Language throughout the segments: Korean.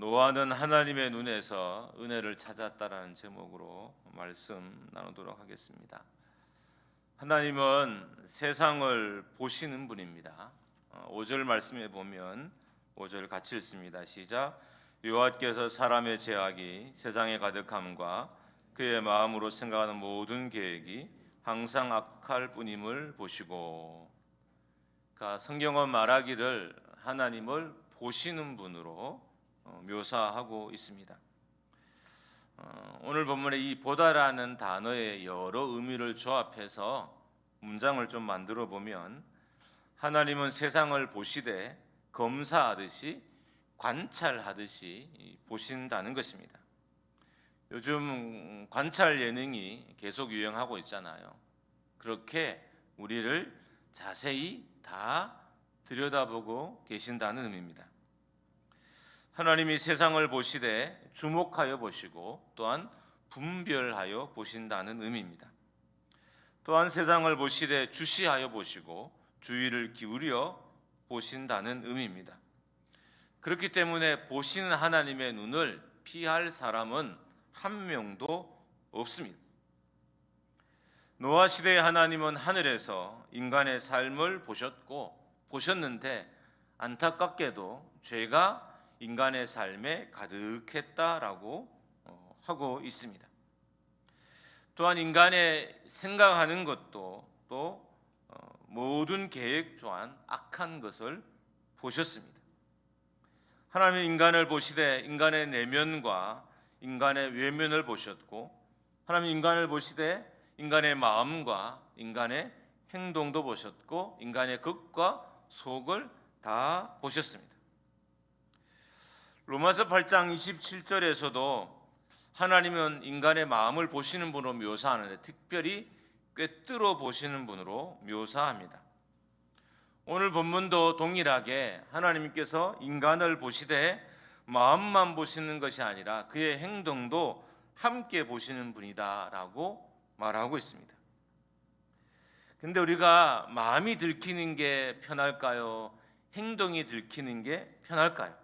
노아는 하나님의 눈에서 은혜를 찾았다라는 제목으로 말씀 나누도록 하겠습니다. 하나님은 세상을 보시는 분입니다. 5절 말씀에 보면 5절 같이 읽습니다. 시작. 여호와께서 사람의 죄악이 세상에 가득함과 그의 마음으로 생각하는 모든 계획이 항상 악할 뿐임을 보시고. 그러니까 성경은 말하기를 하나님을 보시는 분으로 묘사하고 있습니다. 오늘 본문에 이 보다라는 단어의 여러 의미를 조합해서 문장을 좀 만들어 보면 하나님은 세상을 보시되 검사하듯이 관찰하듯이 보신다는 것입니다. 요즘 관찰 예능이 계속 유행하고 있잖아요. 그렇게 우리를 자세히 다 들여다보고 계신다는 의미입니다. 하나님이 세상을 보시되 주목하여 보시고 또한 분별하여 보신다는 의미입니다. 또한 세상을 보시되 주시하여 보시고 주의를 기울여 보신다는 의미입니다. 그렇기 때문에 보시는 하나님의 눈을 피할 사람은 한 명도 없습니다. 노아 시대의 하나님은 하늘에서 인간의 삶을 보셨는데 안타깝게도 죄가 인간의 삶에 가득했다라고 하고 있습니다. 또한 인간의 생각하는 것도 또 모든 계획 또한 악한 것을 보셨습니다. 하나님은 인간을 보시되 인간의 내면과 인간의 외면을 보셨고, 하나님 인간을 보시되 인간의 마음과 인간의 행동도 보셨고, 인간의 극과 속을 다 보셨습니다. 로마서 8장 27절에서도 하나님은 인간의 마음을 보시는 분으로 묘사하는데 특별히 꿰뚫어 보시는 분으로 묘사합니다. 오늘 본문도 동일하게 하나님께서 인간을 보시되 마음만 보시는 것이 아니라 그의 행동도 함께 보시는 분이다라고 말하고 있습니다. 근데 우리가 마음이 들키는 게 편할까요? 행동이 들키는 게 편할까요?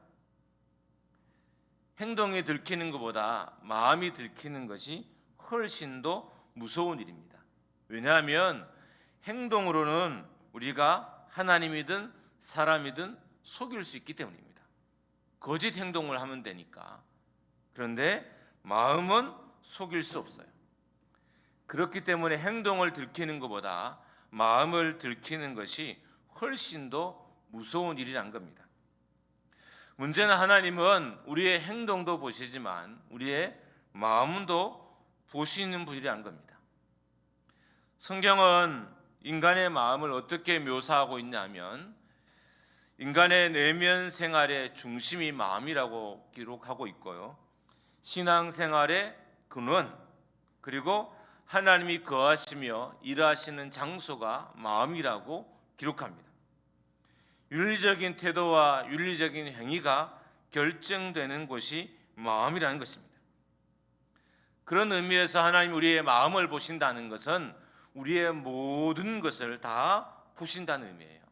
행동이 들키는 것보다 마음이 들키는 것이 훨씬 더 무서운 일입니다. 왜냐하면 행동으로는 우리가 하나님이든 사람이든 속일 수 있기 때문입니다. 거짓 행동을 하면 되니까. 그런데 마음은 속일 수 없어요. 그렇기 때문에 행동을 들키는 것보다 마음을 들키는 것이 훨씬 더 무서운 일이란 겁니다. 문제는 하나님은 우리의 행동도 보시지만 우리의 마음도 보시는 분이라는 겁니다. 성경은 인간의 마음을 어떻게 묘사하고 있냐면 인간의 내면 생활의 중심이 마음이라고 기록하고 있고요. 신앙생활의 근원, 그리고 하나님이 거하시며 일하시는 장소가 마음이라고 기록합니다. 윤리적인 태도와 윤리적인 행위가 결정되는 곳이 마음이라는 것입니다. 그런 의미에서 하나님 우리의 마음을 보신다는 것은 우리의 모든 것을 다 보신다는 의미예요.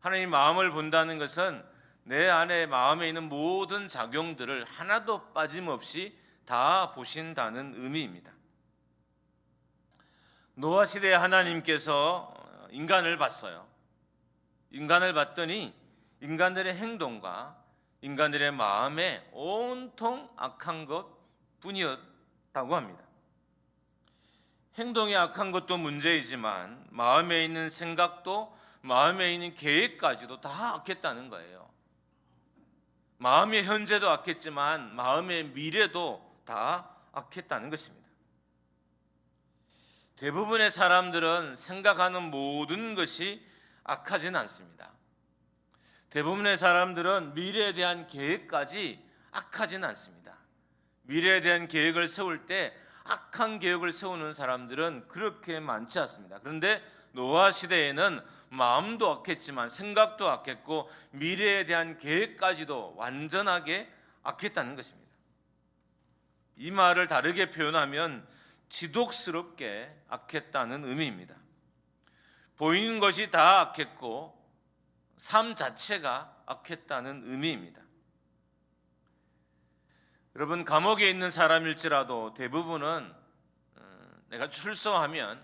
하나님 마음을 본다는 것은 내 안에 마음에 있는 모든 작용들을 하나도 빠짐없이 다 보신다는 의미입니다. 노아 시대에 하나님께서 인간을 봤어요. 인간을 봤더니 인간들의 행동과 인간들의 마음에 온통 악한 것 뿐이었다고 합니다. 행동이 악한 것도 문제이지만 마음에 있는 생각도 마음에 있는 계획까지도 다 악했다는 거예요. 마음의 현재도 악했지만 마음의 미래도 다 악했다는 것입니다. 대부분의 사람들은 생각하는 모든 것이 악하지는 않습니다. 대부분의 사람들은 미래에 대한 계획까지 악하지는 않습니다. 미래에 대한 계획을 세울 때 악한 계획을 세우는 사람들은 그렇게 많지 않습니다. 그런데 노아 시대에는 마음도 악했지만 생각도 악했고 미래에 대한 계획까지도 완전하게 악했다는 것입니다. 이 말을 다르게 표현하면 지독스럽게 악했다는 의미입니다. 보이는 것이 다 악했고 삶 자체가 악했다는 의미입니다. 여러분, 감옥에 있는 사람일지라도 대부분은 내가 출소하면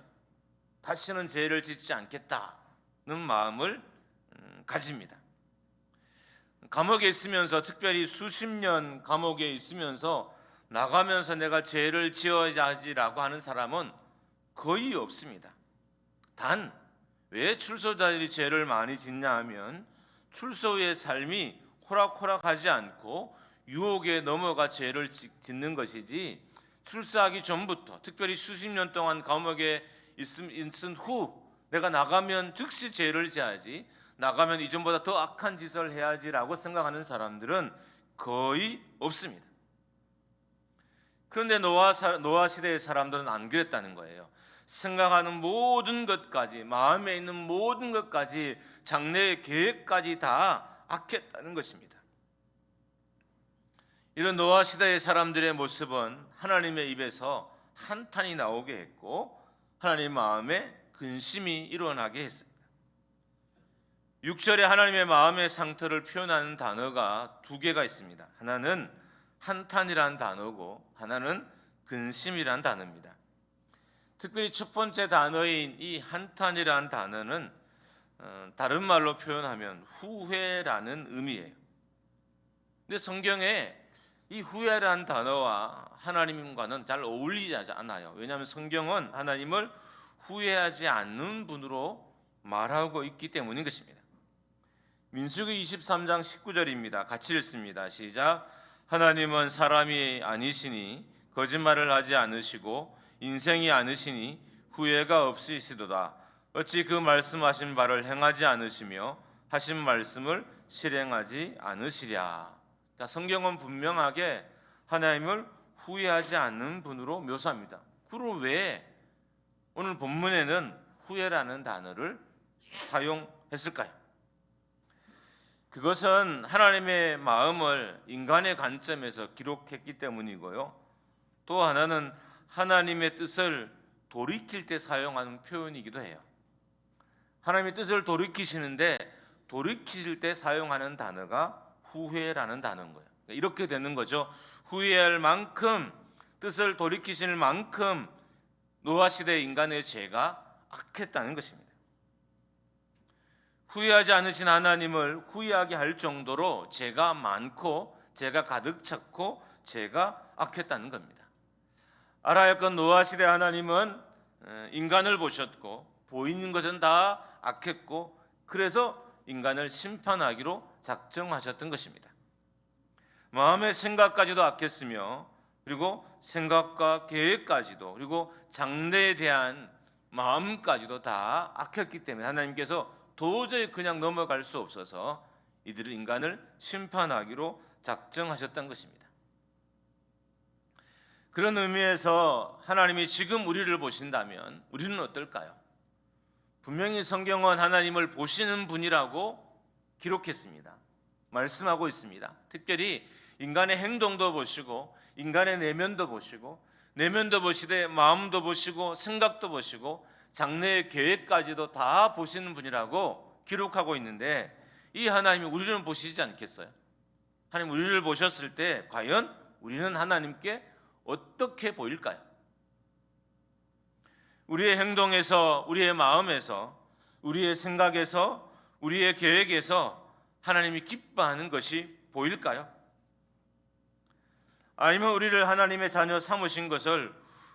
다시는 죄를 짓지 않겠다는 마음을 가집니다. 감옥에 있으면서, 특별히 수십 년 감옥에 있으면서 나가면서 내가 죄를 지어야지라고 하는 사람은 거의 없습니다. 단, 왜 출소자들이 죄를 많이 짓냐 하면 출소 후의 삶이 호락호락하지 않고 유혹에 넘어가 죄를 짓는 것이지, 출소하기 전부터, 특별히 수십 년 동안 감옥에 있은 후 내가 나가면 즉시 죄를 지어야지, 나가면 이전보다 더 악한 짓을 해야지라고 생각하는 사람들은 거의 없습니다. 그런데 노아 시대의 사람들은 안 그랬다는 거예요. 생각하는 모든 것까지, 마음에 있는 모든 것까지, 장래의 계획까지 다 악했다는 것입니다. 이런 노아 시대의 사람들의 모습은 하나님의 입에서 한탄이 나오게 했고 하나님 마음에 근심이 일어나게 했습니다. 6절에 하나님의 마음의 상태를 표현하는 단어가 두 개가 있습니다. 하나는 한탄이란 단어고 하나는 근심이란 단어입니다. 특별히 첫 번째 단어인 이 한탄이란 단어는 다른 말로 표현하면 후회라는 의미예요. 근데 성경에 이 후회라는 단어와 하나님과는 잘 어울리지 않아요. 왜냐하면 성경은 하나님을 후회하지 않는 분으로 말하고 있기 때문인 것입니다. 민수기 23장 19절입니다. 같이 읽습니다. 시작. 하나님은 사람이 아니시니 거짓말을 하지 않으시고 인생이 아니시니 후회가 없으시도다. 어찌 그 말씀하신 바를 행하지 않으시며 하신 말씀을 실행하지 않으시랴. 성경은 분명하게 하나님을 후회하지 않는 분으로 묘사합니다. 그럼 왜 오늘 본문에는 후회라는 단어를 사용했을까요? 그것은 하나님의 마음을 인간의 관점에서 기록했기 때문이고요. 또 하나는 하나님의 뜻을 돌이킬 때 사용하는 표현이기도 해요. 하나님의 뜻을 돌이키시는데 돌이키실 때 사용하는 단어가 후회라는 단어인 거예요. 이렇게 되는 거죠. 후회할 만큼, 뜻을 돌이키실 만큼 노아 시대 인간의 죄가 악했다는 것입니다. 후회하지 않으신 하나님을 후회하게 할 정도로 죄가 많고 죄가 가득 찼고 죄가 악했다는 겁니다. 알아야 할 건 노아 시대 하나님은 인간을 보셨고 보이는 것은 다 악했고 그래서 인간을 심판하기로 작정하셨던 것입니다. 마음의 생각까지도 악했으며 그리고 생각과 계획까지도 그리고 장래에 대한 마음까지도 다 악했기 때문에 하나님께서 도저히 그냥 넘어갈 수 없어서 이들을 인간을 심판하기로 작정하셨던 것입니다. 그런 의미에서 하나님이 지금 우리를 보신다면 우리는 어떨까요? 분명히 성경은 하나님을 보시는 분이라고 기록했습니다. 말씀하고 있습니다. 특별히 인간의 행동도 보시고 인간의 내면도 보시고 내면도 보시되 마음도 보시고 생각도 보시고 장래의 계획까지도 다 보시는 분이라고 기록하고 있는데 이 하나님이 우리를 보시지 않겠어요? 하나님 우리를 보셨을 때 과연 우리는 하나님께 어떻게 보일까요? 우리의 행동에서, 우리의 마음에서, 우리의 생각에서, 우리의 계획에서 하나님이 기뻐하는 것이 보일까요? 아니면 우리를 하나님의 자녀 삼으신 것을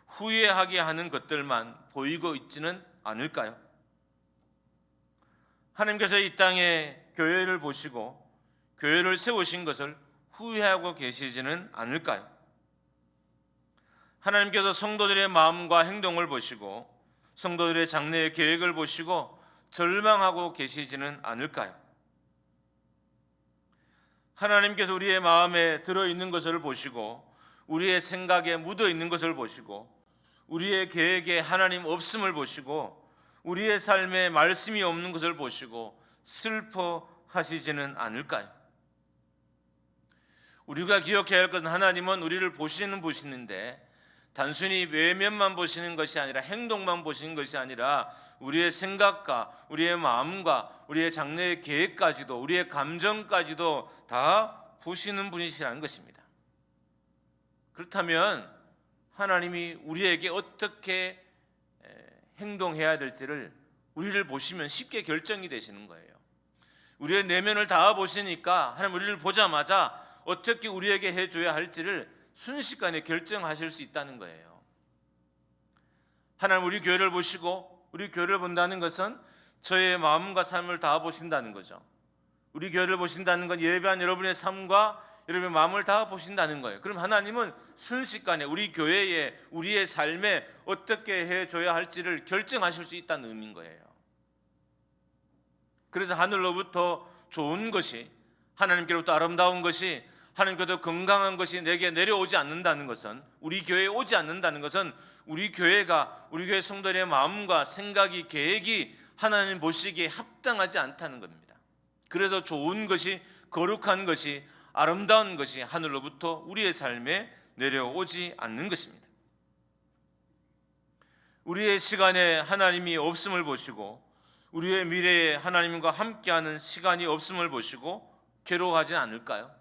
후회하게 하는 것들만 보이고 있지는 않을까요? 하나님께서 이 땅에 교회를 보시고 교회를 세우신 것을 후회하고 계시지는 않을까요? 하나님께서 성도들의 마음과 행동을 보시고 성도들의 장래의 계획을 보시고 절망하고 계시지는 않을까요? 하나님께서 우리의 마음에 들어있는 것을 보시고 우리의 생각에 묻어있는 것을 보시고 우리의 계획에 하나님 없음을 보시고 우리의 삶에 말씀이 없는 것을 보시고 슬퍼하시지는 않을까요? 우리가 기억해야 할 것은 하나님은 우리를 보시는 분인데 단순히 외면만 보시는 것이 아니라 행동만 보시는 것이 아니라 우리의 생각과 우리의 마음과 우리의 장래의 계획까지도 우리의 감정까지도 다 보시는 분이시라는 것입니다. 그렇다면 하나님이 우리에게 어떻게 행동해야 될지를 우리를 보시면 쉽게 결정이 되시는 거예요. 우리의 내면을 다 보시니까 하나님 우리를 보자마자 어떻게 우리에게 해줘야 할지를 순식간에 결정하실 수 있다는 거예요. 하나님 우리 교회를 보시고 우리 교회를 본다는 것은 저의 마음과 삶을 다 보신다는 거죠. 우리 교회를 보신다는 건 예배한 여러분의 삶과 여러분의 마음을 다 보신다는 거예요. 그럼 하나님은 순식간에 우리 교회에 우리의 삶에 어떻게 해줘야 할지를 결정하실 수 있다는 의미인 거예요. 그래서 하늘로부터 좋은 것이, 하나님께로부터 아름다운 것이, 하나님께로부터 건강한 것이 내게 내려오지 않는다는 것은, 우리 교회에 오지 않는다는 것은 우리 교회가, 우리 교회 성도들의 마음과 생각이, 계획이 하나님 보시기에 합당하지 않다는 겁니다. 그래서 좋은 것이, 거룩한 것이, 아름다운 것이 하늘로부터 우리의 삶에 내려오지 않는 것입니다. 우리의 시간에 하나님이 없음을 보시고 우리의 미래에 하나님과 함께하는 시간이 없음을 보시고 괴로워하지 않을까요?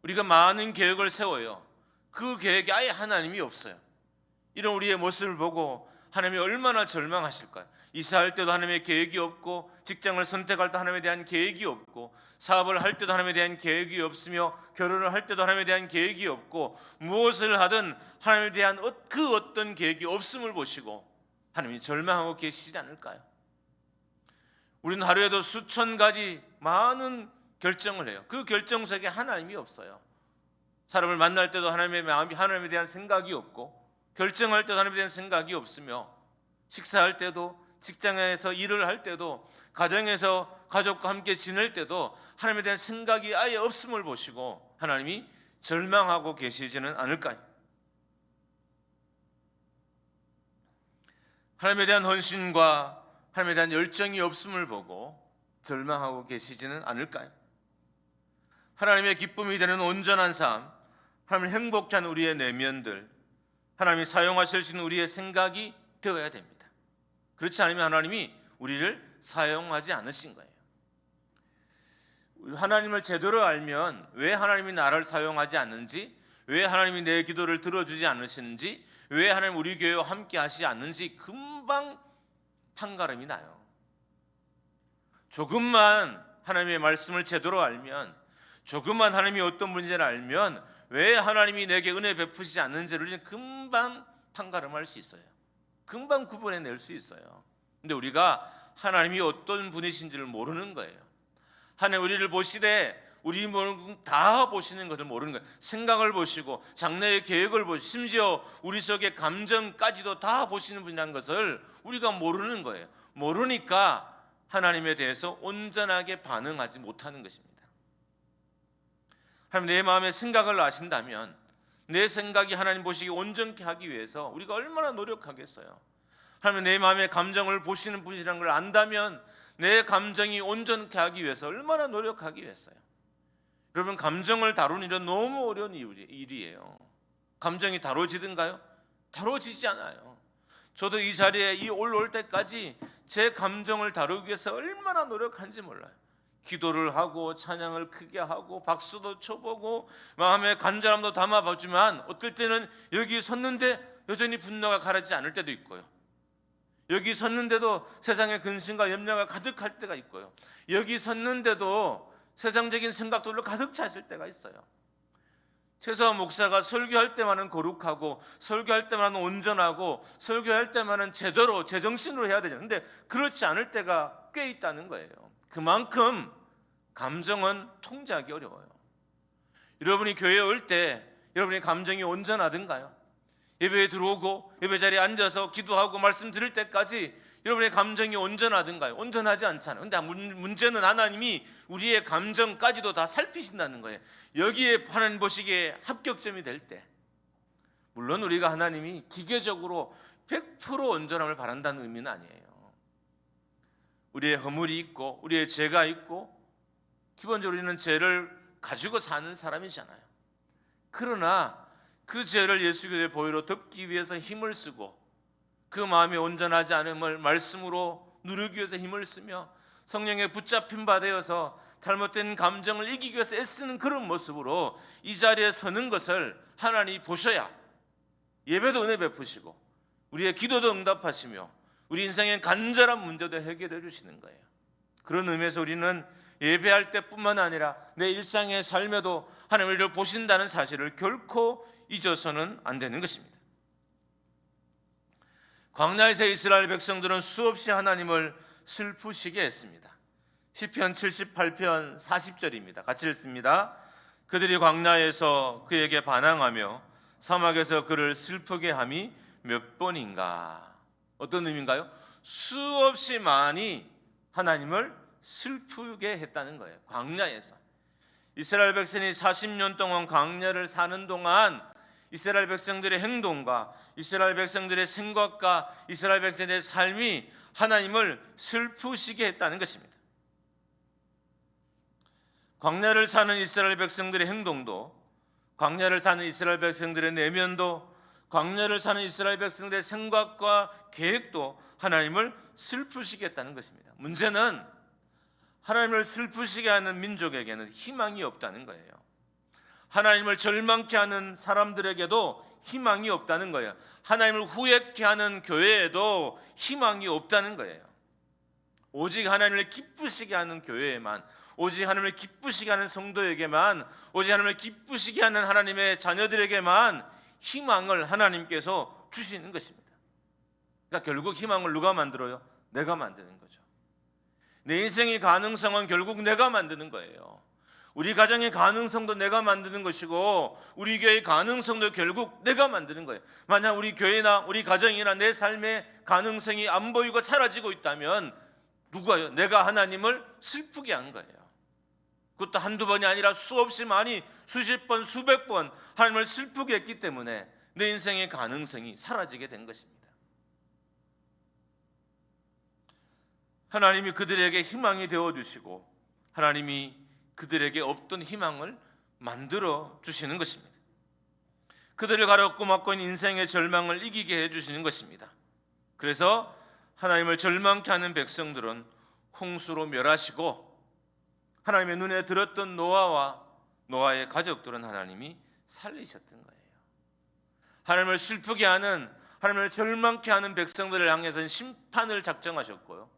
우리가 많은 계획을 세워요. 그 계획에 아예 하나님이 없어요. 이런 우리의 모습을 보고 하나님이 얼마나 절망하실까요? 이사할 때도 하나님의 계획이 없고, 직장을 선택할 때 하나님에 대한 계획이 없고, 사업을 할 때도 하나님에 대한 계획이 없으며, 결혼을 할 때도 하나님에 대한 계획이 없고, 무엇을 하든 하나님에 대한 그 어떤 계획이 없음을 보시고 하나님이 절망하고 계시지 않을까요? 우리는 하루에도 수천 가지 많은 결정을 해요. 그 결정 속에 하나님이 없어요. 사람을 만날 때도 하나님의 마음이, 하나님에 대한 생각이 없고, 결정할 때도 하나님에 대한 생각이 없으며, 식사할 때도, 직장에서 일을 할 때도, 가정에서 가족과 함께 지낼 때도 하나님에 대한 생각이 아예 없음을 보시고 하나님이 절망하고 계시지는 않을까요? 하나님에 대한 헌신과 하나님에 대한 열정이 없음을 보고 절망하고 계시지는 않을까요? 하나님의 기쁨이 되는 온전한 삶, 하나님을 행복케 하는 우리의 내면들, 하나님이 사용하실 수 있는 우리의 생각이 되어야 됩니다. 그렇지 않으면 하나님이 우리를 사용하지 않으신 거예요. 하나님을 제대로 알면 왜 하나님이 나를 사용하지 않는지, 왜 하나님이 내 기도를 들어주지 않으시는지, 왜 하나님 우리 교회와 함께 하시지 않는지 금방 판가름이 나요. 조금만 하나님의 말씀을 제대로 알면, 조금만 하나님이 어떤 문제를 알면 왜 하나님이 내게 은혜 베푸시지 않는지를 우리는 금방 판가름할 수 있어요. 금방 구분해낼 수 있어요. 근데 우리가 하나님이 어떤 분이신지를 모르는 거예요. 하나님 우리를 보시되 우리 다 보시는 것을 모르는 거예요. 생각을 보시고 장래의 계획을 보시고 심지어 우리 속의 감정까지도 다 보시는 분이라는 것을 우리가 모르는 거예요. 모르니까 하나님에 대해서 온전하게 반응하지 못하는 것입니다. 하나님 내 마음의 생각을 아신다면 내 생각이 하나님 보시기 온전케 하기 위해서 우리가 얼마나 노력하겠어요. 하나님 내 마음의 감정을 보시는 분이라는 걸 안다면 내 감정이 온전케 하기 위해서 얼마나 노력하겠어요. 여러분, 감정을 다루는 일은 너무 어려운 일이에요. 감정이 다뤄지든가요? 다뤄지지 않아요. 저도 이 자리에 올라올 때까지 제 감정을 다루기 위해서 얼마나 노력한지 몰라요. 기도를 하고 찬양을 크게 하고 박수도 쳐보고 마음의 간절함도 담아보지만 어떨 때는 여기 섰는데 여전히 분노가 가라지 않을 때도 있고요. 여기 섰는데도 세상의 근심과 염려가 가득할 때가 있고요. 여기 섰는데도 세상적인 생각들로 가득 찼을 때가 있어요. 최소한 목사가 설교할 때만은 거룩하고 설교할 때만은 온전하고 설교할 때만은 제대로 제정신으로 해야 되죠. 근데 그렇지 않을 때가 꽤 있다는 거예요. 그만큼 감정은 통제하기 어려워요. 여러분이 교회에 올 때 여러분의 감정이 온전하든가요? 예배에 들어오고 예배 자리에 앉아서 기도하고 말씀 들을 때까지 여러분의 감정이 온전하든가요? 온전하지 않잖아요. 근데 문제는 하나님이 우리의 감정까지도 다 살피신다는 거예요. 여기에 하나님 보시기에 합격점이 될 때, 물론 우리가 하나님이 기계적으로 100% 온전함을 바란다는 의미는 아니에요. 우리의 허물이 있고 우리의 죄가 있고 기본적으로 우리는 죄를 가지고 사는 사람이잖아요. 그러나 그 죄를 예수 그리스도의 보혈로 덮기 위해서 힘을 쓰고 그 마음이 온전하지 않음을 말씀으로 누르기 위해서 힘을 쓰며 성령에 붙잡힌 바 되어서 잘못된 감정을 이기기 위해서 애쓰는 그런 모습으로 이 자리에 서는 것을 하나님이 보셔야 예배도 은혜 베푸시고 우리의 기도도 응답하시며 우리 인생의 간절한 문제도 해결해 주시는 거예요. 그런 의미에서 우리는 예배할 때뿐만 아니라 내 일상의 삶에도 하나님을 우리를 보신다는 사실을 결코 잊어서는 안 되는 것입니다. 광야에서 이스라엘 백성들은 수없이 하나님을 슬프시게 했습니다. 시편 78편 40절입니다. 같이 읽습니다. 그들이 광야에서 그에게 반항하며 사막에서 그를 슬프게 함이 몇 번인가. 어떤 의미인가요? 수없이 많이 하나님을 슬프게 했다는 거예요. 광야에서 이스라엘 백성이 40년 동안 광야를 사는 동안 이스라엘 백성들의 행동과 이스라엘 백성들의 생각과 이스라엘 백성들의 삶이 하나님을 슬프시게 했다는 것입니다. 광야를 사는 이스라엘 백성들의 행동도, 광야를 사는 이스라엘 백성들의 내면도, 광야를 사는 이스라엘 백성들의 생각과 계획도 하나님을 슬프시게 했다는 것입니다. 문제는 하나님을 슬프시게 하는 민족에게는 희망이 없다는 거예요. 하나님을 절망케 하는 사람들에게도 희망이 없다는 거예요. 하나님을 후회케 하는 교회에도 희망이 없다는 거예요. 오직 하나님을 기쁘시게 하는 교회에만, 오직 하나님을 기쁘시게 하는 성도에게만, 오직 하나님을 기쁘시게 하는 하나님의 자녀들에게만 희망을 하나님께서 주시는 것입니다. 그러니까 결국 희망을 누가 만들어요? 내가 만드는 거죠. 내 인생의 가능성은 결국 내가 만드는 거예요. 우리 가정의 가능성도 내가 만드는 것이고 우리 교회의 가능성도 결국 내가 만드는 거예요. 만약 우리 교회나 우리 가정이나 내 삶의 가능성이 안 보이고 사라지고 있다면 누가요? 내가 하나님을 슬프게 한 거예요. 그것도 한두 번이 아니라 수없이 많이 수십 번 수백 번 하나님을 슬프게 했기 때문에 내 인생의 가능성이 사라지게 된 것입니다. 하나님이 그들에게 희망이 되어주시고 하나님이 그들에게 없던 희망을 만들어 주시는 것입니다. 그들을 가롭고 막고 있는 인생의 절망을 이기게 해주시는 것입니다. 그래서 하나님을 절망케 하는 백성들은 홍수로 멸하시고 하나님의 눈에 들었던 노아와 노아의 가족들은 하나님이 살리셨던 거예요. 하나님을 슬프게 하는, 하나님을 절망케 하는 백성들을 향해서는 심판을 작정하셨고요,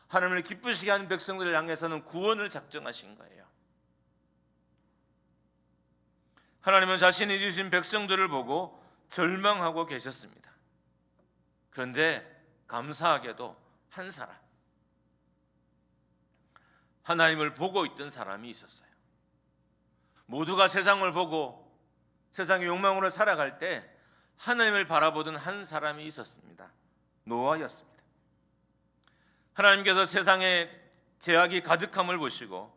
하나님을 기쁘시게 하는 백성들을 향해서는 구원을 작정하신 거예요. 하나님은 자신이 주신 백성들을 보고 절망하고 계셨습니다. 그런데 감사하게도 한 사람, 하나님을 보고 있던 사람이 있었어요. 모두가 세상을 보고 세상의 욕망으로 살아갈 때 하나님을 바라보던 한 사람이 있었습니다. 노아였습니다. 하나님께서 세상에 죄악이 가득함을 보시고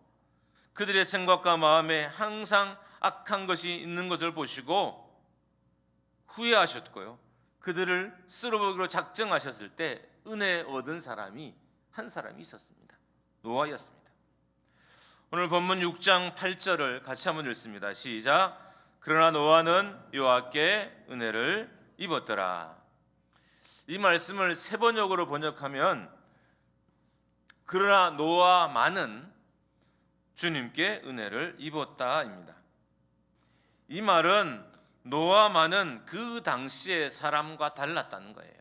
그들의 생각과 마음에 항상 악한 것이 있는 것을 보시고 후회하셨고요, 그들을 쓸어버리기로 작정하셨을 때 은혜 얻은 사람이 한 사람이 있었습니다. 노아였습니다. 오늘 본문 6장 8절을 같이 한번 읽습니다. 시작. 그러나 노아는 여호와께 은혜를 입었더라. 이 말씀을 세 번역으로 번역하면 그러나 노아만은 주님께 은혜를 입었다입니다. 이 말은 노아만은 그 당시의 사람과 달랐다는 거예요.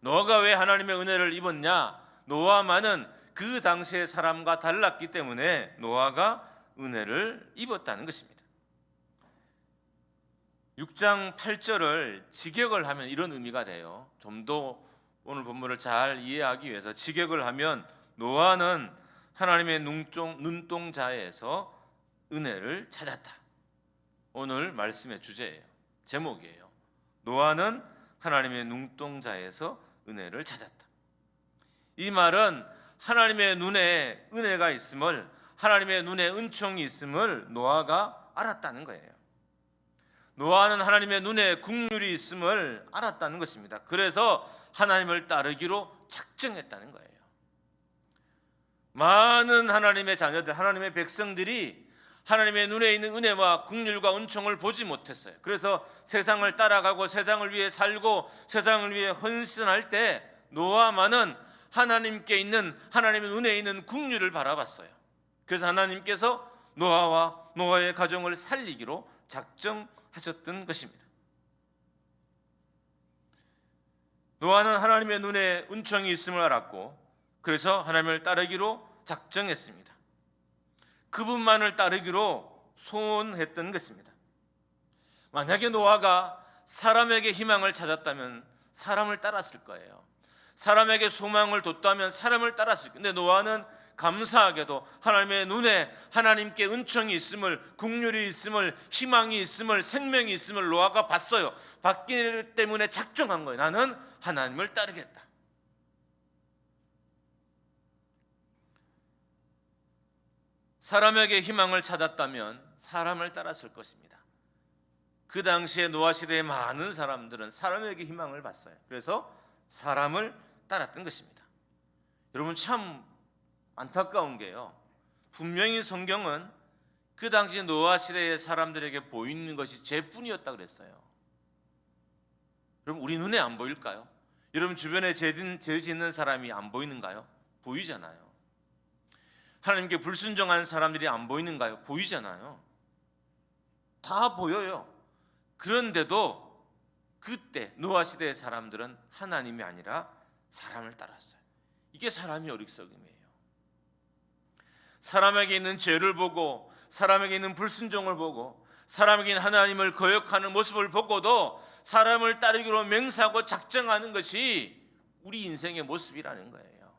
노아가 왜 하나님의 은혜를 입었냐? 노아만은 그 당시의 사람과 달랐기 때문에 노아가 은혜를 입었다는 것입니다. 6장 8절을 직역을 하면 이런 의미가 돼요. 좀 더 오늘 본문을 잘 이해하기 위해서 직역을 하면 노아는 하나님의 눈동자에서 은혜를 찾았다. 오늘 말씀의 주제예요. 제목이에요. 노아는 하나님의 눈동자에서 은혜를 찾았다. 이 말은 하나님의 눈에 은혜가 있음을, 하나님의 눈에 은총이 있음을 노아가 알았다는 거예요. 노아는 하나님의 눈에 긍휼이 있음을 알았다는 것입니다. 그래서 하나님을 따르기로 작정했다는 거예요. 많은 하나님의 자녀들, 하나님의 백성들이 하나님의 눈에 있는 은혜와 긍휼과 은총을 보지 못했어요. 그래서 세상을 따라가고 세상을 위해 살고 세상을 위해 헌신할 때 노아만은 하나님께 있는, 하나님의 눈에 있는 긍휼을 바라봤어요. 그래서 하나님께서 노아와 노아의 가정을 살리기로 작정하셨던 것입니다. 노아는 하나님의 눈에 은총이 있음을 알았고 그래서 하나님을 따르기로 작정했습니다. 그분만을 따르기로 소원했던 것입니다. 만약에 노아가 사람에게 희망을 찾았다면 사람을 따랐을 거예요. 사람에게 소망을 뒀다면 사람을 따랐을 거예요. 근데 노아는 감사하게도 하나님의 눈에 하나님께 은총이 있음을, 긍휼이 있음을, 희망이 있음을, 생명이 있음을 노아가 봤어요. 봤기 때문에 작정한 거예요. 나는 하나님을 따르겠다. 사람에게 희망을 찾았다면 사람을 따랐을 것입니다. 그 당시에 노아 시대의 많은 사람들은 사람에게 희망을 봤어요. 그래서 사람을 따랐던 것입니다. 여러분 참 안타까운 게요, 분명히 성경은 그 당시 노아 시대의 사람들에게 보이는 것이 죄뿐이었다 그랬어요. 여러분 우리 눈에 안 보일까요? 여러분 주변에 죄 짓는 사람이 안 보이는가요? 보이잖아요. 하나님께 불순종한 사람들이 안 보이는가요? 보이잖아요. 다 보여요. 그런데도 그때 노아 시대의 사람들은 하나님이 아니라 사람을 따랐어요. 이게 사람의 어리석음이에요. 사람에게 있는 죄를 보고, 사람에게 있는 불순종을 보고, 사람에게 있는 하나님을 거역하는 모습을 보고도 사람을 따르기로 맹세하고 작정하는 것이 우리 인생의 모습이라는 거예요.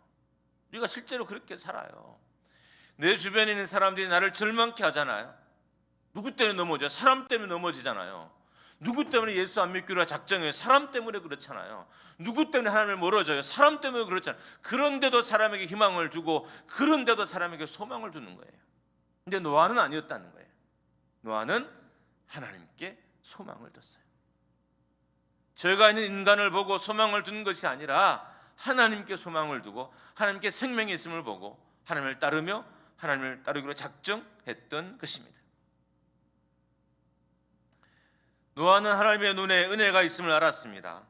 우리가 실제로 그렇게 살아요. 내 주변에 있는 사람들이 나를 절망케 하잖아요. 누구 때문에 넘어져? 사람 때문에 넘어지잖아요. 누구 때문에 예수 안 믿기로 작정해요? 사람 때문에 그렇잖아요. 누구 때문에 하나님을 멀어져요? 사람 때문에 그렇잖아요. 그런데도 사람에게 희망을 주고, 그런데도 사람에게 소망을 주는 거예요. 근데 노아는 아니었다는 거예요. 노아는 하나님께 소망을 뒀어요. 죄가 있는 인간을 보고 소망을 두는 것이 아니라 하나님께 소망을 두고 하나님께 생명이 있음을 보고 하나님을 따르며 하나님을 따르기로 작정했던 것입니다. 노아는 하나님의 눈에 은혜가 있음을 알았습니다.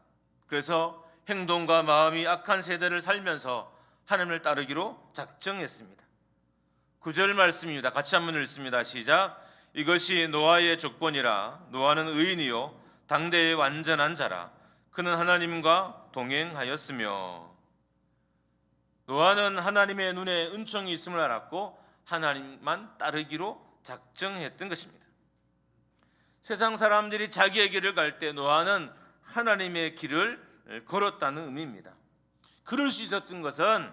그래서 행동과 마음이 악한 세대를 살면서 하나님을 따르기로 작정했습니다. 9절 말씀입니다. 같이 한번 읽습니다. 시작. 이것이 노아의 조건이라. 노아는 의인이요 당대의 완전한 자라. 그는 하나님과 동행하였으며. 노아는 하나님의 눈에 은총이 있음을 알았고 하나님만 따르기로 작정했던 것입니다. 세상 사람들이 자기의 길을 갈 때 노아는 하나님의 길을 걸었다는 의미입니다. 그럴 수 있었던 것은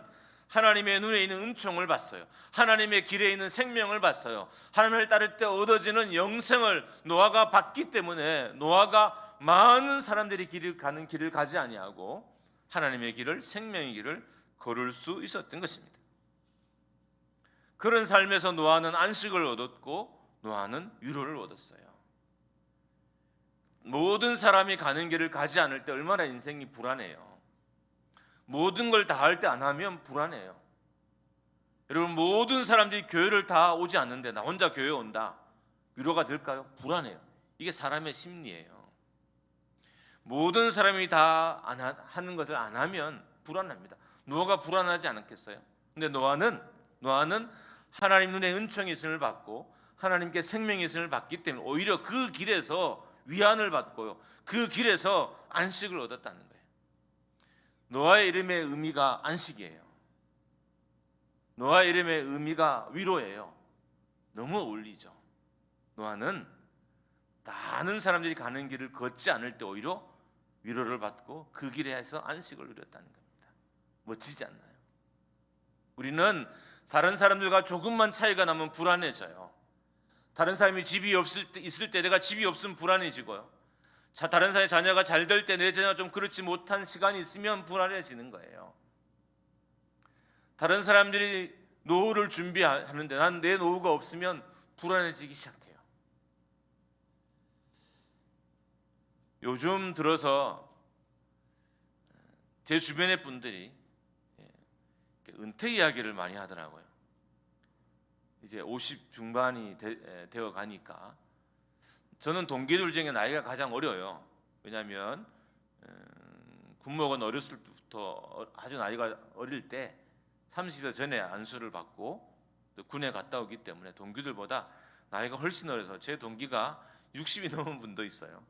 하나님의 눈에 있는 은총을 봤어요. 하나님의 길에 있는 생명을 봤어요. 하나님을 따를 때 얻어지는 영생을 노아가 봤기 때문에 노아가 많은 사람들이 가는 길을 가지 아니하고 하나님의 길을, 생명의 길을 걸을 수 있었던 것입니다. 그런 삶에서 노아는 안식을 얻었고 노아는 위로를 얻었어요. 모든 사람이 가는 길을 가지 않을 때 얼마나 인생이 불안해요. 모든 걸 다 할 때 안 하면 불안해요. 여러분 모든 사람들이 교회를 다 오지 않는데 나 혼자 교회 온다, 위로가 될까요? 불안해요. 이게 사람의 심리예요. 모든 사람이 다 하는 것을 안 하면 불안합니다. 노아가 불안하지 않았겠어요? 근데 노아는 하나님 눈에 은총이 있음을 받고 하나님께 생명의 있음을 받기 때문에 오히려 그 길에서 위안을 받고요, 그 길에서 안식을 얻었다는 거예요. 노아의 이름의 의미가 안식이에요. 노아의 이름의 의미가 위로예요. 너무 어울리죠. 노아는 많은 사람들이 가는 길을 걷지 않을 때 오히려 위로를 받고 그 길에서 안식을 누렸다는 겁니다. 멋지지 않나요? 우리는 다른 사람들과 조금만 차이가 나면 불안해져요. 다른 사람이 집이 있을 때 내가 집이 없으면 불안해지고요. 다른 사람의 자녀가 잘 될 때 내 자녀가 좀 그렇지 못한 시간이 있으면 불안해지는 거예요. 다른 사람들이 노후를 준비하는데 난 내 노후가 없으면 불안해지기 시작해요. 요즘 들어서 제 주변의 분들이 은퇴 이야기를 많이 하더라고요. 이제 50 중반이 되어 가니까. 저는 동기들 중에 나이가 가장 어려요. 왜냐하면 군목은 어렸을 때부터 아주 나이가 어릴 때 30여 전에 안수를 받고 또 군에 갔다 오기 때문에 동기들보다 나이가 훨씬 어려서 제 동기가 60이 넘은 분도 있어요.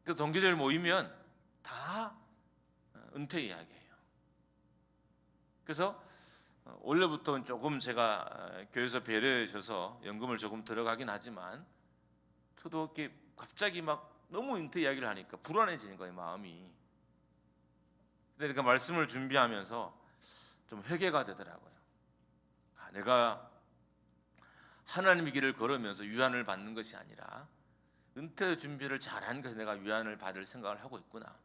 그 동기들 모이면 다 은퇴 이야기예요. 그래서 원래부터는 조금 제가 교회에서 배려해 줘서 연금을 조금 들어가긴 하지만 저도 이렇게 갑자기 막 너무 은퇴 이야기를 하니까 불안해지는 거예요, 마음이. 그러니까 말씀을 준비하면서 좀 회개가 되더라고요. 내가 하나님의 길을 걸으면서 위안을 받는 것이 아니라 은퇴 준비를 잘한 것에 내가 위안을 받을 생각을 하고 있구나.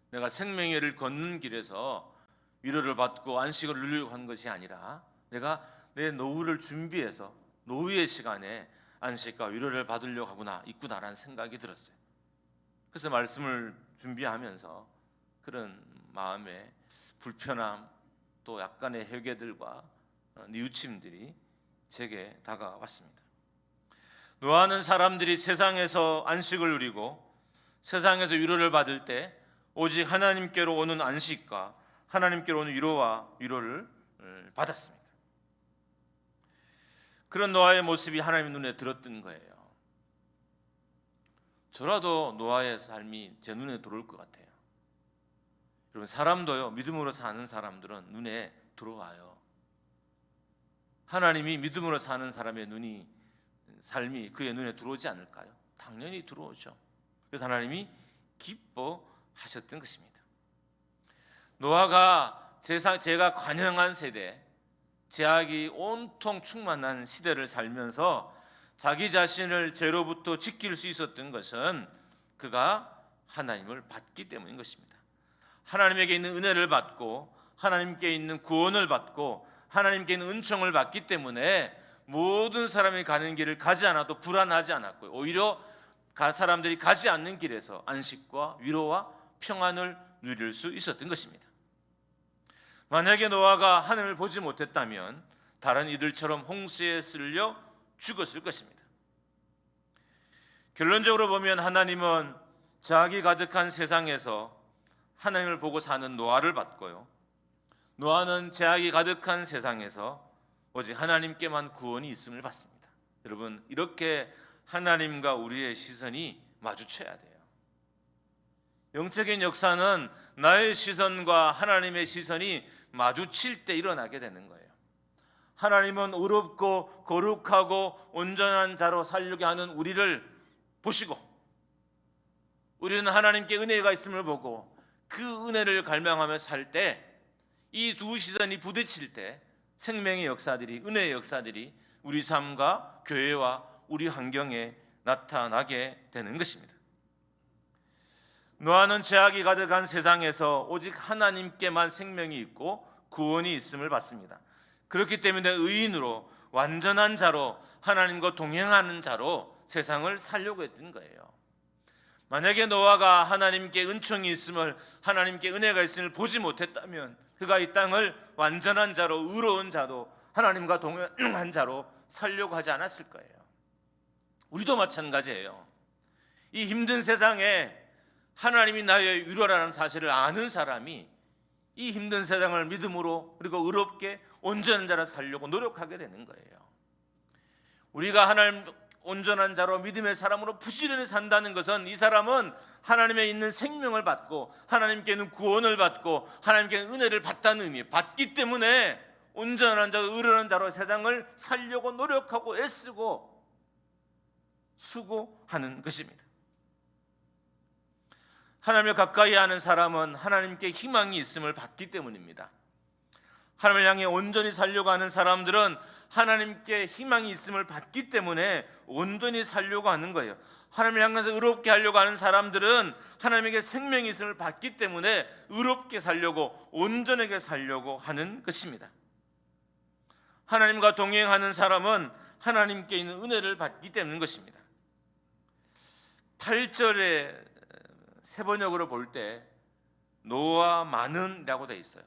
내가 생명의를 걷는 길에서 위로를 받고 안식을 누리려고 하는 것이 아니라 내가 내 노후를 준비해서 노후의 시간에 안식과 위로를 받으려고 하구나, 있구나라는 생각이 들었어요. 그래서 말씀을 준비하면서 그런 마음의 불편함 또 약간의 회개들과 뉘우침들이 제게 다가왔습니다. 노아는 사람들이 세상에서 안식을 누리고 세상에서 위로를 받을 때 오직 하나님께로 오는 안식과 하나님께로 오는 위로와 위로를 받았습니다. 그런 노아의 모습이 하나님의 눈에 들었던 거예요. 저라도 노아의 삶이 제 눈에 들어올 것 같아요. 여러분, 사람도요, 믿음으로 사는 사람들은 눈에 들어와요. 하나님이 믿음으로 사는 사람의 삶이 그의 눈에 들어오지 않을까요? 당연히 들어오죠. 그래서 하나님이 기뻐하셨던 것입니다. 노아가 제가 관영한 세대, 제약이 온통 충만한 시대를 살면서 자기 자신을 죄로부터 지킬 수 있었던 것은 그가 하나님을 받기 때문인 것입니다. 하나님에게 있는 은혜를 받고 하나님께 있는 구원을 받고 하나님께 있는 은총을 받기 때문에 모든 사람이 가는 길을 가지 않아도 불안하지 않았고요. 오히려 사람들이 가지 않는 길에서 안식과 위로와 평안을 누릴 수 있었던 것입니다. 만약에 노아가 하나님을 보지 못했다면 다른 이들처럼 홍수에 쓸려 죽었을 것입니다. 결론적으로 보면 하나님은 자기 가득한 세상에서 하나님을 보고 사는 노아를 받고요, 노아는 제약이 가득한 세상에서 오직 하나님께만 구원이 있음을 받습니다. 여러분, 이렇게 하나님과 우리의 시선이 마주쳐야 돼요. 영적인 역사는 나의 시선과 하나님의 시선이 마주칠 때 일어나게 되는 거예요. 하나님은 의롭고 거룩하고 온전한 자로 살려게 하는 우리를 보시고, 우리는 하나님께 은혜가 있음을 보고 그 은혜를 갈망하며 살 때, 이 두 시선이 부딪힐 때 생명의 역사들이, 은혜의 역사들이 우리 삶과 교회와 우리 환경에 나타나게 되는 것입니다. 노아는 죄악이 가득한 세상에서 오직 하나님께만 생명이 있고 구원이 있음을 받습니다. 그렇기 때문에 의인으로, 완전한 자로, 하나님과 동행하는 자로 세상을 살려고 했던 거예요. 만약에 노아가 하나님께 은총이 있음을, 하나님께 은혜가 있음을 보지 못했다면 그가 이 땅을 완전한 자로, 의로운 자로, 하나님과 동행한 자로 살려고 하지 않았을 거예요. 우리도 마찬가지예요. 이 힘든 세상에 하나님이 나의 위로라는 사실을 아는 사람이 이 힘든 세상을 믿음으로 그리고 의롭게 온전한 자로 살려고 노력하게 되는 거예요. 우리가 하나님 온전한 자로 믿음의 사람으로 부지런히 산다는 것은 이 사람은 하나님에 있는 생명을 받고 하나님께 있는 구원을 받고 하나님께 있는 은혜를 받다는 의미예요. 받기 때문에 온전한 자로 의로운 자로 세상을 살려고 노력하고 애쓰고 수고하는 것입니다. 하나님을 가까이 하는 사람은 하나님께 희망이 있음을 받기 때문입니다. 하나님을 향해 온전히 살려고 하는 사람들은 하나님께 희망이 있음을 받기 때문에 온전히 살려고 하는 거예요. 하나님을 향해서 의롭게 하려고 하는 사람들은 하나님에게 생명이 있음을 받기 때문에 의롭게 살려고, 온전하게 살려고 하는 것입니다. 하나님과 동행하는 사람은 하나님께 있는 은혜를 받기 때문인 것입니다. 8절에 세번역으로 볼 때 노아만은이라고 되어 있어요.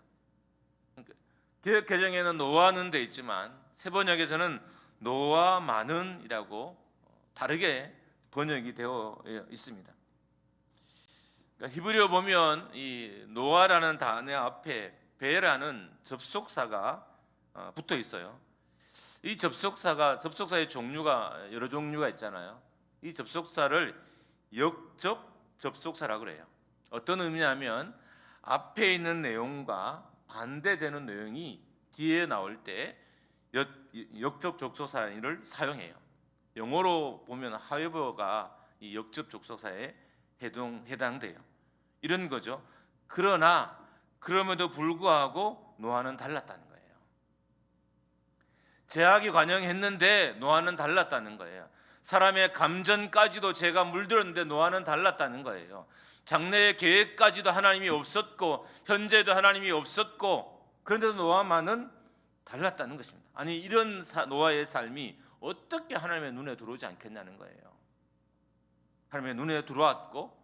개역 개정에는 노아는 되어 있지만 세번역에서는 노아만은이라고 다르게 번역이 되어 있습니다. 그러니까 히브리어 보면 이 노아라는 단어 앞에 베라는 접속사가 붙어 있어요. 이 접속사의 종류가 여러 종류가 있잖아요. 이 접속사를 역접 접속사라고 그래요. 어떤 의미냐면 앞에 있는 내용과 반대되는 내용이 뒤에 나올 때 역접 접속사를 사용해요. 영어로 보면 however가 이 역접 접속사에 해당돼요. 이런 거죠. 그러나 그럼에도 불구하고 노아는 달랐다는 거예요. 제약이 관영했는데 노아는 달랐다는 거예요. 사람의 감전까지도 죄가 물들었는데 노아는 달랐다는 거예요. 장래의 계획까지도 하나님이 없었고 현재도 하나님이 없었고 그런데도 노아만은 달랐다는 것입니다. 아니 이런 노아의 삶이 어떻게 하나님의 눈에 들어오지 않겠냐는 거예요. 하나님의 눈에 들어왔고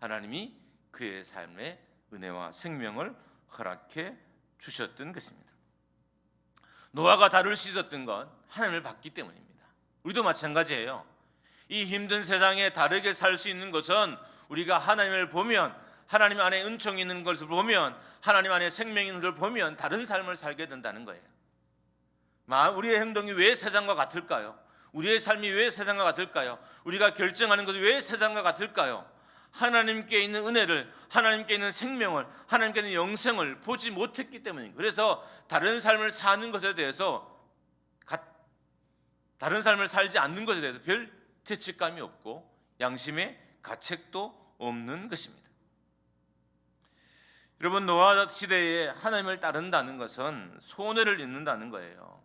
하나님이 그의 삶에 은혜와 생명을 허락해 주셨던 것입니다. 노아가 다룰 수 있었던 건 하나님을 봤기 때문입니다. 우리도 마찬가지예요. 이 힘든 세상에 다르게 살 수 있는 것은 우리가 하나님을 보면, 하나님 안에 은총이 있는 것을 보면, 하나님 안에 생명이 있는 것을 보면 다른 삶을 살게 된다는 거예요. 우리의 행동이 왜 세상과 같을까요? 우리의 삶이 왜 세상과 같을까요? 우리가 결정하는 것이 왜 세상과 같을까요? 하나님께 있는 은혜를, 하나님께 있는 생명을, 하나님께 있는 영생을 보지 못했기 때문입니다. 그래서 다른 삶을 사는 것에 대해서, 다른 삶을 살지 않는 것에 대해서 별 죄책감이 없고 양심의 가책도 없는 것입니다. 여러분, 노아 시대에 하나님을 따른다는 것은 손해를 입는다는 거예요.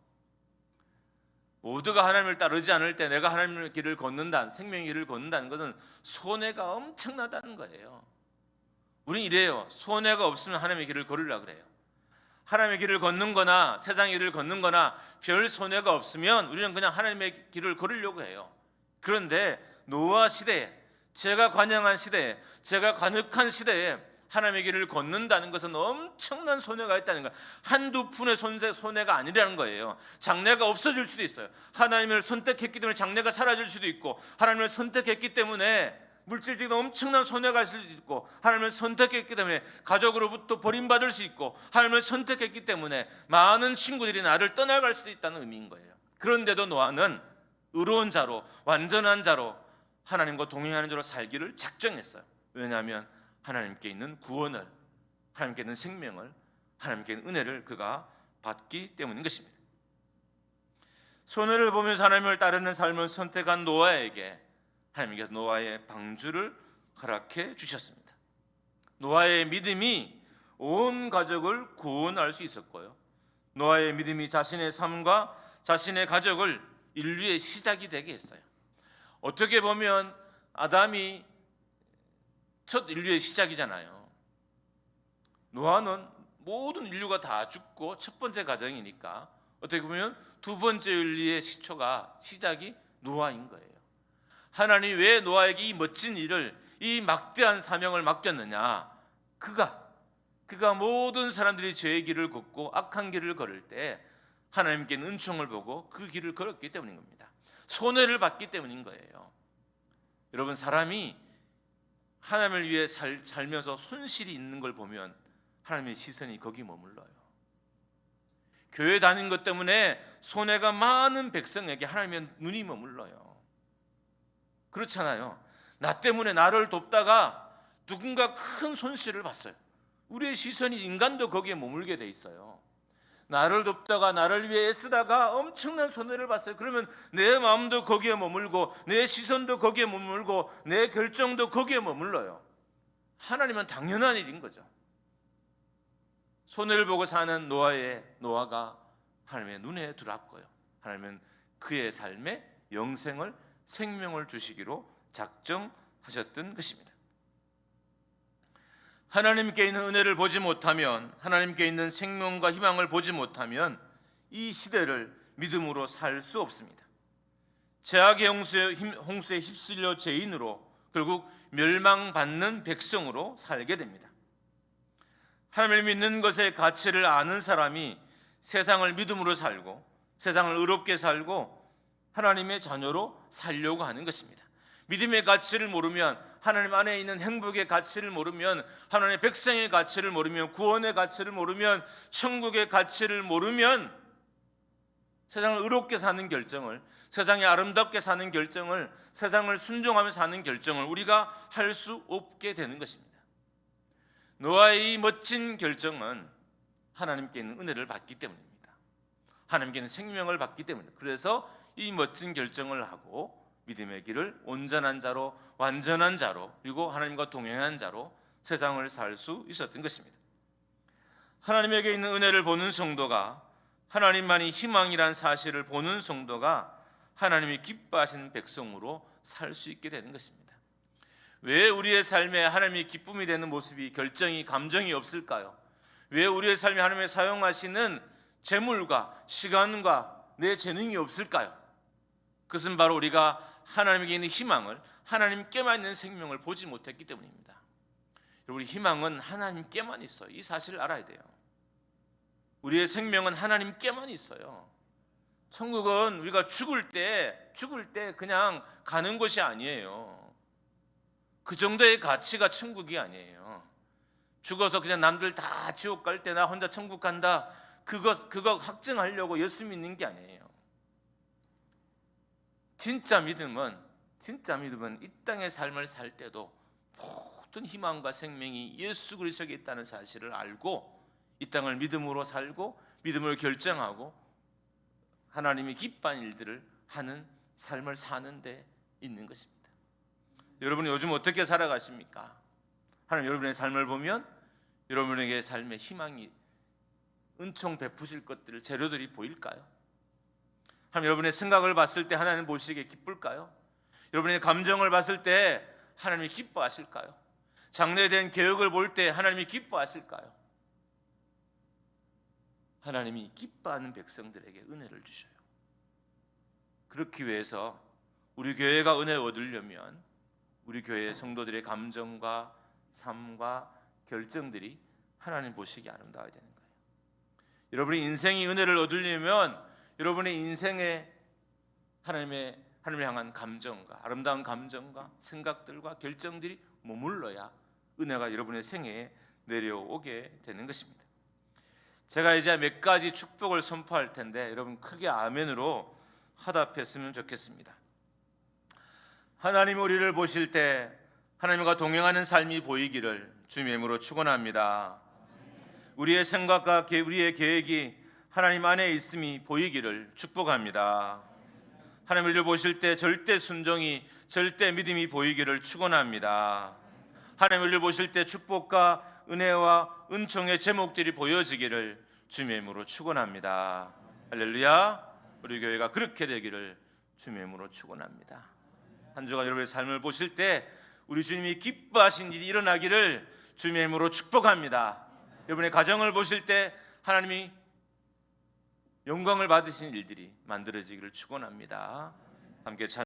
모두가 하나님을 따르지 않을 때 내가 하나님의 길을 걷는다, 생명의 길을 걷는다는 것은 손해가 엄청나다는 거예요. 우리는 이래요. 손해가 없으면 하나님의 길을 걸으려고 그래요. 하나님의 길을 걷는 거나 세상의 길을 걷는 거나 별 손해가 없으면 우리는 그냥 하나님의 길을 걸으려고 해요. 그런데 노아 시대에, 제가 관영한 시대에, 제가 관역한 시대에 하나님의 길을 걷는다는 것은 엄청난 손해가 있다는 거예요. 한두 푼의 손해가 아니라는 거예요. 장래가 없어질 수도 있어요. 하나님을 선택했기 때문에 장래가 사라질 수도 있고, 하나님을 선택했기 때문에 물질적인 엄청난 손해가 있을 수도 있고, 하나님을 선택했기 때문에 가족으로부터 버림받을 수 있고, 하나님을 선택했기 때문에 많은 친구들이 나를 떠나갈 수도 있다는 의미인 거예요. 그런데도 노아는 의로운 자로, 완전한 자로, 하나님과 동행하는 자로 살기를 작정했어요. 왜냐하면 하나님께 있는 구원을, 하나님께 있는 생명을, 하나님께 있는 은혜를 그가 받기 때문인 것입니다. 손해를 보면서 하나님을 따르는 삶을 선택한 노아에게 하나님께서 노아의 방주를 허락해 주셨습니다. 노아의 믿음이 온 가족을 구원할 수 있었고요, 노아의 믿음이 자신의 삶과 자신의 가족을 인류의 시작이 되게 했어요. 어떻게 보면 아담이 첫 인류의 시작이잖아요. 노아는 모든 인류가 다 죽고 첫 번째 가정이니까 어떻게 보면 두 번째 인류의 시작이 노아인 거예요. 하나님이 왜 노아에게 이 멋진 일을, 이 막대한 사명을 맡겼느냐? 그가 모든 사람들이 죄의 길을 걷고 악한 길을 걸을 때 하나님께는 은총을 보고 그 길을 걸었기 때문인 겁니다. 손해를 받기 때문인 거예요. 여러분, 사람이 하나님을 위해 살면서 손실이 있는 걸 보면 하나님의 시선이 거기 머물러요. 교회 다닌 것 때문에 손해가 많은 백성에게 하나님의 눈이 머물러요. 그렇잖아요. 나 때문에 나를 돕다가 누군가 큰 손실을 봤어요. 우리의 시선이, 인간도 거기에 머물게 돼 있어요. 나를 돕다가 나를 위해 애쓰다가 엄청난 손해를 봤어요. 그러면 내 마음도 거기에 머물고 내 시선도 거기에 머물고 내 결정도 거기에 머물러요. 하나님은 당연한 일인 거죠. 손해를 보고 사는 노아가 하나님의 눈에 들어왔고요, 하나님은 그의 삶에 영생을, 생명을 주시기로 작정하셨던 것입니다. 하나님께 있는 은혜를 보지 못하면, 하나님께 있는 생명과 희망을 보지 못하면 이 시대를 믿음으로 살 수 없습니다. 죄악의 홍수에 휩쓸려 죄인으로 결국 멸망받는 백성으로 살게 됩니다. 하나님을 믿는 것의 가치를 아는 사람이 세상을 믿음으로 살고 세상을 의롭게 살고 하나님의 자녀로 살려고 하는 것입니다. 믿음의 가치를 모르면, 하나님 안에 있는 행복의 가치를 모르면, 하나님의 백성의 가치를 모르면, 구원의 가치를 모르면, 천국의 가치를 모르면 세상을 의롭게 사는 결정을, 세상에 아름답게 사는 결정을, 세상을 순종하며 사는 결정을 우리가 할 수 없게 되는 것입니다. 노아의 이 멋진 결정은 하나님께 있는 은혜를 받기 때문입니다. 하나님께 있는 생명을 받기 때문입니다. 그래서 이 멋진 결정을 하고 믿음의 길을 온전한 자로, 완전한 자로, 그리고 하나님과 동행한 자로 세상을 살 수 있었던 것입니다. 하나님에게 있는 은혜를 보는 성도가, 하나님만이 희망이란 사실을 보는 성도가 하나님이 기뻐하시는 백성으로 살 수 있게 되는 것입니다. 왜 우리의 삶에 하나님이 기쁨이 되는 모습이, 결정이, 감정이 없을까요? 왜 우리의 삶에 하나님이 사용하시는 재물과 시간과 내 재능이 없을까요? 그것은 바로 우리가 하나님에게 있는 희망을, 하나님께만 있는 생명을 보지 못했기 때문입니다. 우리 희망은 하나님께만 있어요. 이 사실을 알아야 돼요. 우리의 생명은 하나님께만 있어요. 천국은 우리가 죽을 때 그냥 가는 것이 아니에요. 그 정도의 가치가 천국이 아니에요. 죽어서 그냥 남들 다 지옥 갈 때 나 혼자 천국 간다, 그거 확증하려고 예수 믿는 게 아니에요. 진짜 믿음은 이 땅의 삶을 살 때도 모든 희망과 생명이 예수 그리스도에 있다는 사실을 알고 이 땅을 믿음으로 살고 믿음으로 결정하고 하나님이 기뻐하는 일들을 하는 삶을 사는 데 있는 것입니다. 여러분이 요즘 어떻게 살아가십니까? 하나님 여러분의 삶을 보면 여러분에게 삶의 희망이, 은총 베푸실 것들을, 재료들이 보일까요? 하나님 여러분의 생각을 봤을 때 하나님 보시기에 기쁠까요? 여러분의 감정을 봤을 때 하나님이 기뻐하실까요? 장래된 계획을 볼 때 하나님이 기뻐하실까요? 하나님이 기뻐하는 백성들에게 은혜를 주셔요. 그렇기 위해서 우리 교회가 은혜를 얻으려면 우리 교회 성도들의 감정과 삶과 결정들이 하나님 보시기에 아름다워야 되는 거예요. 여러분의 인생이 은혜를 얻으려면 여러분의 인생에 하나님을 향한 감정과 아름다운 감정과 생각들과 결정들이 머물러야 은혜가 여러분의 생애에 내려오게 되는 것입니다. 제가 이제 몇 가지 축복을 선포할 텐데 여러분 크게 아멘으로 화답했으면 좋겠습니다. 하나님 우리를 보실 때 하나님과 동행하는 삶이 보이기를 주님의 이름으로 축원합니다. 우리의 생각과 우리의 계획이 하나님 안에 있음이 보이기를 축복합니다. 하나님 우리를 보실 때 절대 순종이, 절대 믿음이 보이기를 축원합니다. 하나님 우리를 보실 때 축복과 은혜와 은총의 제목들이 보여지기를 주님의 이름으로 축원합니다. 할렐루야. 우리 교회가 그렇게 되기를 주님의 이름으로 축원합니다. 한 주간 여러분의 삶을 보실 때 우리 주님이 기뻐하신 일이 일어나기를 주님의 이름으로 축복합니다. 여러분의 가정을 보실 때 하나님이 영광을 받으신 일들이 만들어지기를 축원합니다. 함께